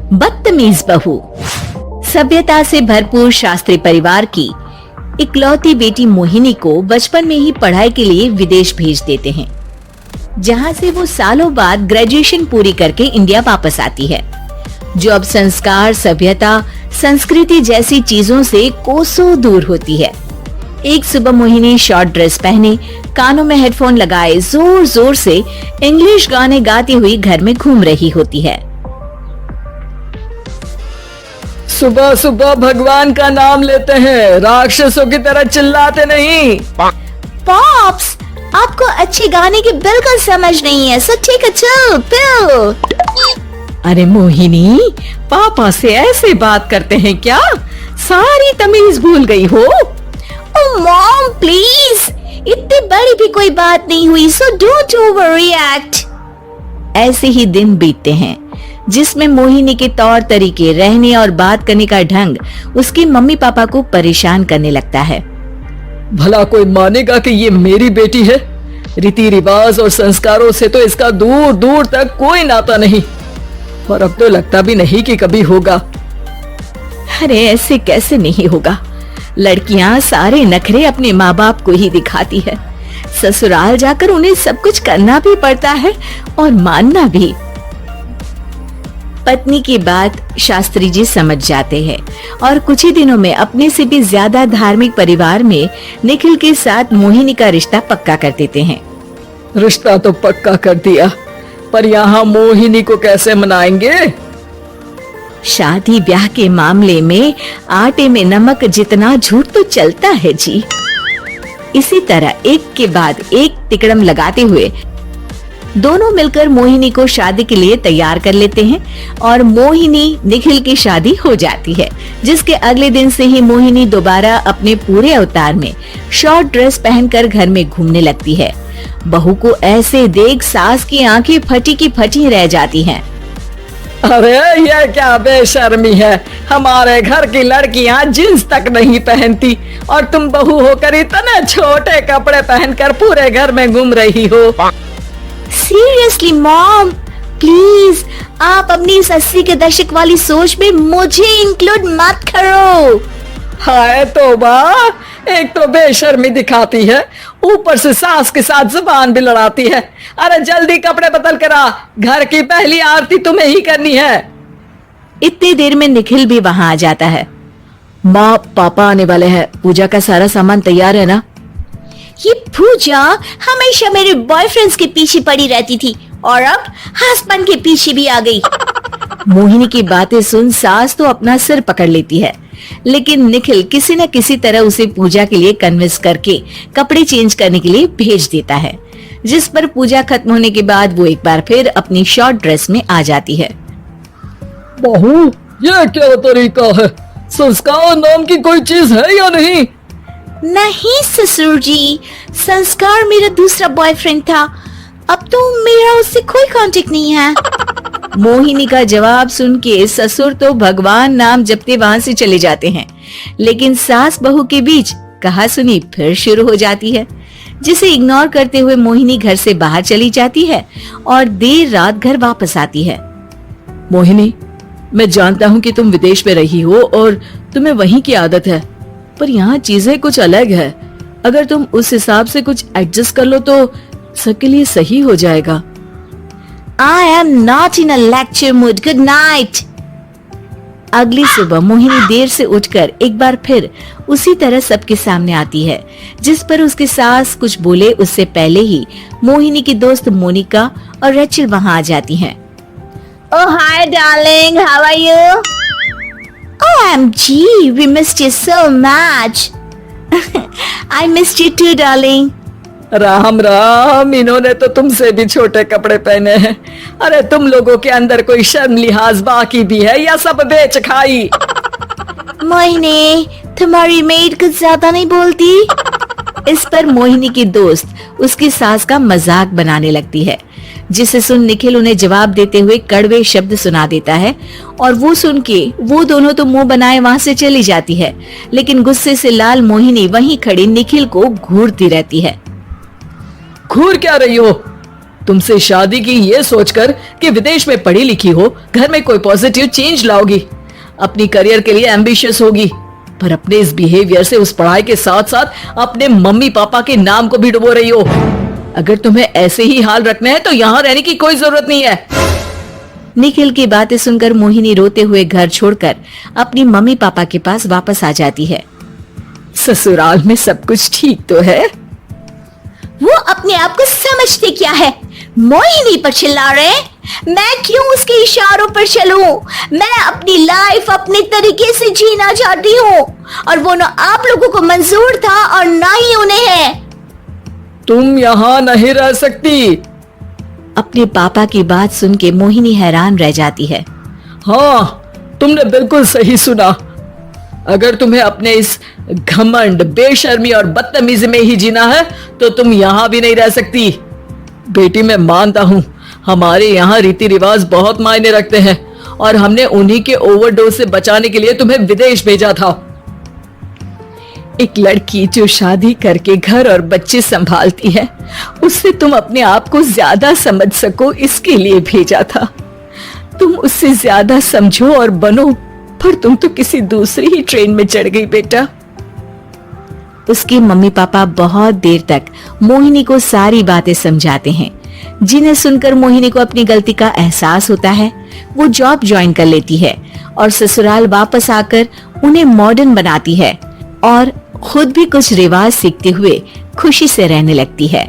बदतमीज बहू। सभ्यता से भरपूर शास्त्री परिवार की इकलौती बेटी मोहिनी को बचपन में ही पढ़ाई के लिए विदेश भेज देते हैं, जहां से वो सालों बाद ग्रेजुएशन पूरी करके इंडिया वापस आती है, जो अब संस्कार, सभ्यता, संस्कृति जैसी चीजों से कोसों दूर होती है। एक सुबह मोहिनी शॉर्ट ड्रेस पहने, कानों में हेडफोन लगाए जोर जोर से इंग्लिश गाने गाती हुई घर में घूम रही होती है। सुबह सुबह भगवान का नाम लेते हैं, राक्षसों की तरह चिल्लाते नहीं। पॉप्स, आपको अच्छे गाने की बिल्कुल समझ नहीं है, सो ठीक है, चल पिल। अरे मोहिनी, पापा से ऐसे बात करते हैं क्या? सारी तमीज भूल गई हो। ओह मॉम प्लीज, इतनी बड़ी भी कोई बात नहीं हुई, सो डोंट ओवररिएक्ट। ऐसे ही दिन बीतते हैं जिसमें मोहिनी के तौर तरीके, रहने और बात करने का ढंग उसके मम्मी पापा को परेशान करने लगता है। भला कोई मानेगा कि ये मेरी बेटी है? रीति रिवाज और संस्कारों से तो इसका दूर दूर तक कोई नाता नहीं, और अब तो लगता भी नहीं कि कभी होगा। अरे ऐसे कैसे नहीं होगा? लड़कियां सारे नखरे अपने माँ बाप को ही दिखाती है। ससुराल जाकर उन्हें सब कुछ करना भी पड़ता है और मानना भी। पत्नी की बात शास्त्री जी समझ जाते हैं और कुछ ही दिनों में अपने से भी ज्यादा धार्मिक परिवार में निखिल के साथ मोहिनी का रिश्ता पक्का कर देते हैं। रिश्ता तो पक्का कर दिया, पर यहाँ मोहिनी को कैसे मनाएंगे? शादी ब्याह के मामले में आटे में नमक जितना झूठ तो चलता है जी। इसी तरह एक के बाद एक तिकड़म लगाते हुए दोनों मिलकर मोहिनी को शादी के लिए तैयार कर लेते हैं और मोहिनी निखिल की शादी हो जाती है, जिसके अगले दिन से ही मोहिनी दोबारा अपने पूरे अवतार में शॉर्ट ड्रेस पहनकर घर में घूमने लगती है। बहू को ऐसे देख सास की आंखें फटी की फटी रह जाती हैं। अरे ये क्या बेशर्मी है, हमारे घर की लड़कियां जींस तक नहीं पहनती और तुम बहू होकर इतने छोटे कपड़े पहनकर पूरे घर में घूम रही हो। सीरियसली मॉम, प्लीज आप अपनी इस 80 के दशक वाली सोच में मुझे इंक्लूड मत करो। हाय तौबा, एक तो बेशर्मी दिखाती है, ऊपर से सास के साथ जुबान भी लड़ाती है। अरे जल्दी कपड़े बदल कर आ, घर की पहली आरती तुम्हें ही करनी है। इतनी देर में निखिल भी वहां आ जाता है। माँ पापा आने वाले हैं, पूजा का सारा सामान तैयार है ना? ये पूजा हमेशा मेरे बॉयफ्रेंड्स के पीछे पड़ी रहती थी और अब हस्बैंड के पीछे भी आ गई। मोहिनी की बातें सुन सास तो अपना सिर पकड़ लेती है, लेकिन निखिल किसी न किसी तरह उसे पूजा के लिए कन्विंस करके कपड़े चेंज करने के लिए भेज देता है, जिस पर पूजा खत्म होने के बाद वो एक बार फिर अपनी शॉर्ट ड्रेस में आ जाती है। बहू, ये क्या तरीका है? संस्कार नाम की कोई चीज है या नहीं? नहीं ससुर जी, संस्कार मेरा दूसरा बॉयफ्रेंड था, अब तो मेरा उससे कोई कांटेक्ट नहीं है। मोहिनी का जवाब सुन के ससुर तो भगवान नाम जपते वहां से चले जाते हैं, लेकिन सास बहू के बीच कहासुनी फिर शुरू हो जाती है, जिसे इग्नोर करते हुए मोहिनी घर से बाहर चली जाती है और देर रात घर वापस आती है। मोहिनी, मैं जानता हूँ कि तुम विदेश में रही हो और तुम्हें वहीं की आदत है, पर यहाँ चीजें कुछ अलग है। अगर तुम उस हिसाब से कुछ एडजस्ट कर लो तो सबके लिए सही हो जाएगा। I am not in a lecture mood. Good night. अगली सुबह मोहिनी देर से उठकर एक बार फिर उसी तरह सबके सामने आती है, जिस पर उसकी सास कुछ बोले उससे पहले ही मोहिनी की दोस्त मोनिका और रेचल वहां आ जाती हैं। Oh hi darling, how are you? OMG, we missed you so much. I missed you too darling. Ram Ram, इन्होंने तो तुमसे भी छोटे कपड़े पहने हैं। अरे तुम लोगों के अंदर कोई शर्म लिहाज बाकी भी है या सब बेच खाई? मोहिनी, तुम्हारी मेड कुछ ज्यादा नहीं बोलती? इस पर मोहिनी की दोस्त उसकी सास का मजाक बनाने लगती है, जिसे सुन निखिल उन्हें जवाब देते हुए कड़वे शब्द सुना देता है और वो सुन के वो दोनों तो मुंह बनाए वहां से चली जाती है, लेकिन गुस्से से लाल मोहिनी वहीं खड़ी निखिल को घूरती रहती है। घूर क्या रही हो? तुमसे शादी की ये सोचकर कि विदेश में पढ़ी लिखी हो, घर में कोई पॉजिटिव चेंज लाओगी, अपनी करियर के लिए एम्बिशियस होगी, पर अपने इस बिहेवियर से उस पढ़ाई के साथ साथ अपने मम्मी पापा के नाम को भी डुबो रही हो। अगर तुम्हें ऐसे ही हाल रखने हैं तो यहाँ रहने की कोई जरूरत नहीं है। निखिल की बातें सुनकर मोहिनी रोते हुए घर छोड़कर अपनी मम्मी पापा के पास वापस आ जाती है। ससुराल में सब कुछ ठीक तो है? वो अपने आप को समझते क्या है? मोहिनी पर चिल्ला रहे हैं? मैं क्यों उसके इशारों पर चलूं? मैं अपनी लाइफ अपने तरीके से जीना चाहती हूँ और वो ना आप लोगों को मंजूर था और ना ही उन्हें है। तुम यहाँ नहीं रह सकती। अपने पापा की बात सुन के मोहिनी हैरान रह जाती है। हाँ, तुमने बिल्कुल सही सुना। अगर तुम्हें अपने इस घमंड, बेशर्मी और बदतमीजी में ही जीना है तो तुम यहाँ भी नहीं रह सकती। बेटी, मैं मानता हूँ हमारे यहाँ रीति रिवाज बहुत मायने रखते हैं और हमने उन्हीं के ओवरडोज से बचाने के लिए तुम्हें विदेश भेजा था। एक लड़की जो शादी करके घर और बच्चे संभालती है, उससे तुम अपने आप को ज्यादा समझ सको इसके लिए भेजा था। तुम उससे ज्यादा समझो और बनो, पर तुम तो किसी दूसरी ही ट्रेन में चढ़ गई बेटा। उसके मम्मी पापा बहुत देर तक मोहिनी को सारी बातें समझाते हैं, जिन्हें सुनकर मोहिनी को अपनी गलती का एहसास होता है। वो जॉब ज्वाइन कर लेती है और ससुराल वापस आकर उन्हें मॉडर्न बनाती है और खुद भी कुछ रिवाज सीखते हुए खुशी से रहने लगती है।